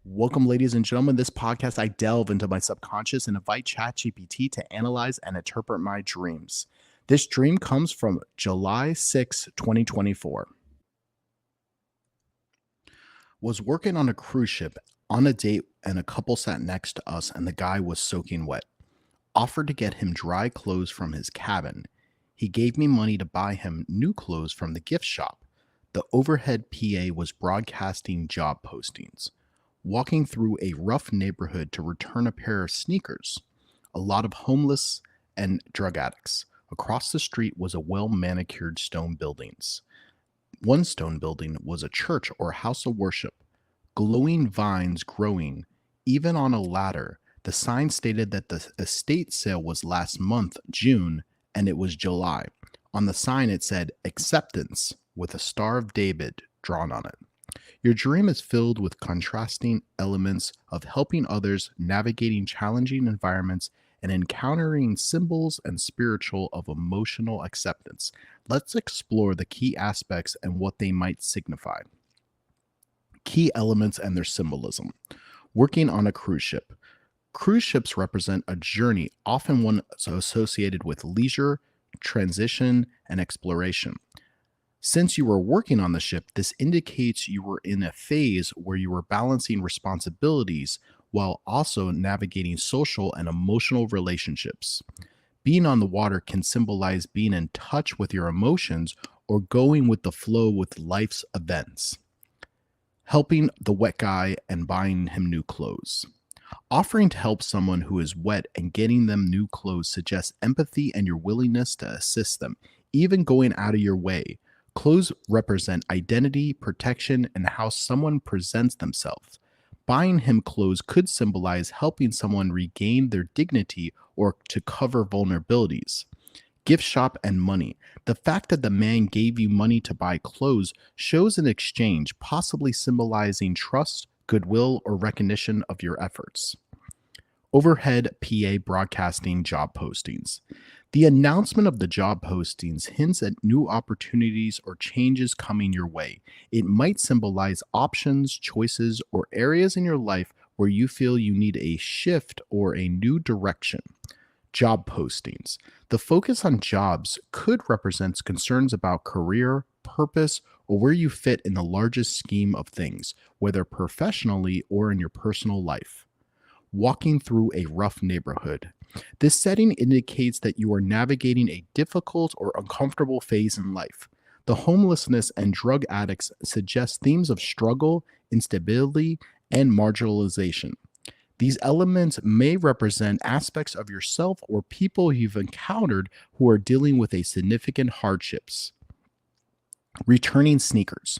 Welcome, ladies and gentlemen. This podcast, I delve into my subconscious and invite ChatGPT to analyze and interpret my dreams. This dream comes from July 6, 2024. Was working on a cruise ship on a date, and a couple sat next to us, and the guy was soaking wet. Offered to get him dry clothes from his cabin. He gave me money to buy him new clothes from the gift shop. The overhead PA was broadcasting job postings. Walking through a rough neighborhood to return a pair of sneakers. A lot of homeless and drug addicts. Across the street was a well manicured stone buildings. One stone building was a church or house of worship. Glowing vines growing, even on a ladder. The sign stated that the estate sale was last month, June, and it was July. On the sign, it said acceptance with a Star of David drawn on it. Your dream is filled with contrasting elements of helping others, navigating challenging environments, and encountering symbols and spiritual of emotional acceptance. Let's explore the key aspects and what they might signify. Key elements and their symbolism. Working on a cruise ship. Cruise ships represent a journey, often one associated with leisure, transition, and exploration. Since you were working on the ship, this indicates you were in a phase where you were balancing responsibilities while also navigating social and emotional relationships. Being on the water can symbolize being in touch with your emotions or going with the flow with life's events. Helping the wet guy and buying him new clothes. Offering to help someone who is wet and getting them new clothes suggests empathy and your willingness to assist them, even going out of your way. Clothes represent identity, protection, and how someone presents themselves. Buying him clothes could symbolize helping someone regain their dignity or to cover vulnerabilities. Gift shop and money. The fact that the man gave you money to buy clothes shows an exchange, possibly symbolizing trust, goodwill, or recognition of your efforts. Overhead PA broadcasting job postings. The announcement of the job postings hints at new opportunities or changes coming your way. It might symbolize options, choices, or areas in your life where you feel you need a shift or a new direction. Job postings. The focus on jobs could represent concerns about career, purpose, or where you fit in the largest scheme of things, whether professionally or in your personal life. Walking through a rough neighborhood. This setting indicates that you are navigating a difficult or uncomfortable phase in life. The homelessness and drug addicts suggest themes of struggle, instability, and marginalization. These elements may represent aspects of yourself or people you've encountered who are dealing with a significant hardships. Returning sneakers.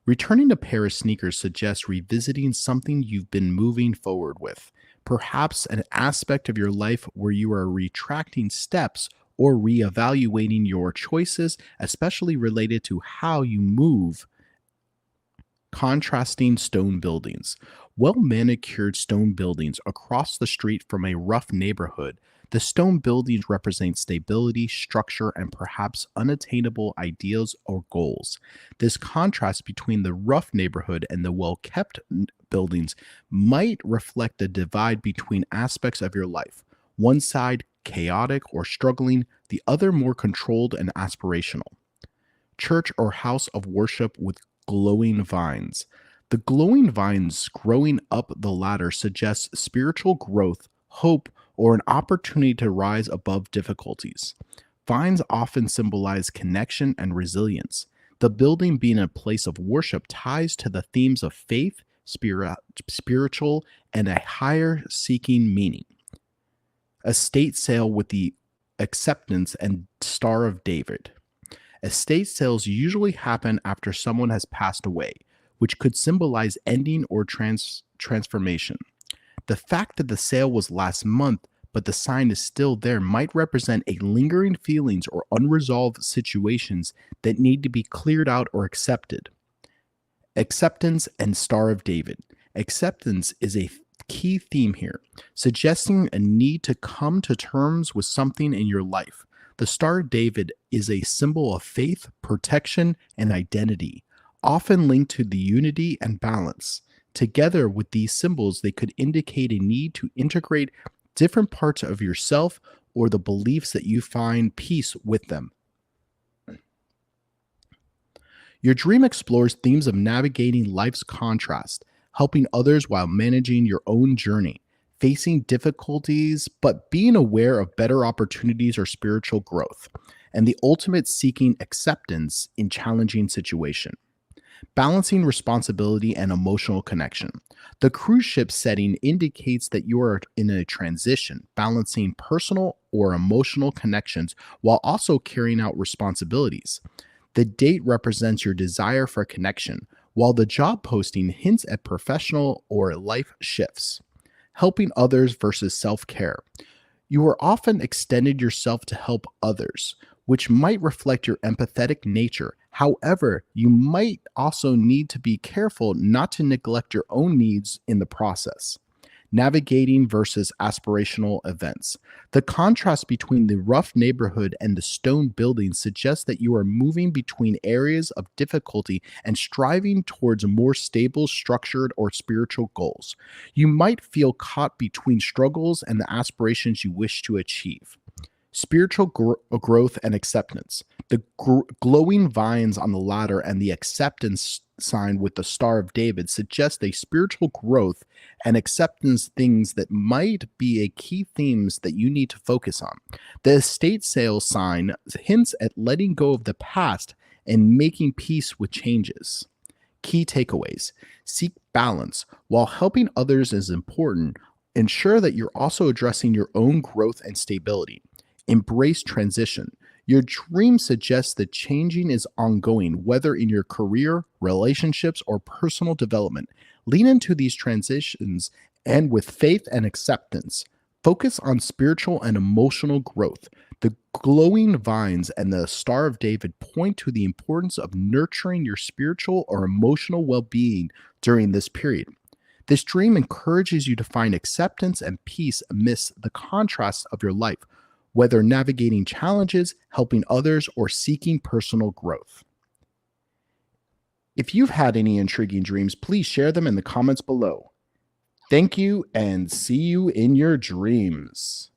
Returning a pair of sneakers suggests revisiting something you've been moving forward with, perhaps an aspect of your life where you are retracting steps or reevaluating your choices, especially related to how you move. Contrasting stone buildings. Well manicured stone buildings across the street from a rough neighborhood. The stone buildings represent stability, structure, and perhaps unattainable ideals or goals. This contrast between the rough neighborhood and the well kept buildings might reflect the divide between aspects of your life. One side chaotic or struggling, the other more controlled and aspirational. Church or house of worship with glowing vines. The glowing vines growing up the ladder suggests spiritual growth, hope, or an opportunity to rise above difficulties. Vines often symbolize connection and resilience. The building being a place of worship ties to the themes of faith, spiritual, and a higher seeking meaning. Estate sale with the acceptance and Star of David. Estate sales usually happen after someone has passed away, which could symbolize ending or transformation. The fact that the sale was last month, but the sign is still there, might represent a lingering feelings or unresolved situations that need to be cleared out or accepted. Acceptance and Star of David. Acceptance is a key theme here, suggesting a need to come to terms with something in your life. The Star of David is a symbol of faith, protection, and identity, often linked to the unity and balance. Together with these symbols, they could indicate a need to integrate different parts of yourself or the beliefs that you find peace with them. Your dream explores themes of navigating life's contrast, helping others while managing your own journey, facing difficulties, but being aware of better opportunities or spiritual growth, and the ultimate seeking acceptance in challenging situations. Balancing responsibility and emotional connection. The cruise ship setting indicates that you are in a transition, balancing personal or emotional connections while also carrying out responsibilities. The date represents your desire for connection, while the job posting hints at professional or life shifts. Helping others versus self care. You are often extended yourself to help others, which might reflect your empathetic nature. However, you might also need to be careful not to neglect your own needs in the process. Navigating versus aspirational events. The contrast between the rough neighborhood and the stone building suggests that you are moving between areas of difficulty and striving towards more stable, structured, or spiritual goals. You might feel caught between struggles and the aspirations you wish to achieve. Spiritual growth and acceptance. The glowing vines on the ladder and the acceptance sign with the Star of David suggest a spiritual growth and acceptance, things that might be a key themes that you need to focus on. The estate sale sign hints at letting go of the past and making peace with changes. Key takeaways. Seek balance. While helping others is important, ensure that you're also addressing your own growth and stability. Embrace transition. Your dream suggests that changing is ongoing, whether in your career, relationships, or personal development. Lean into these transitions and with faith and acceptance. Focus on spiritual and emotional growth. The glowing vines and the Star of David point to the importance of nurturing your spiritual or emotional well being during this period. This dream encourages you to find acceptance and peace amidst the contrasts of your life, whether navigating challenges, helping others, or seeking personal growth. If you've had any intriguing dreams, please share them in the comments below. Thank you and see you in your dreams.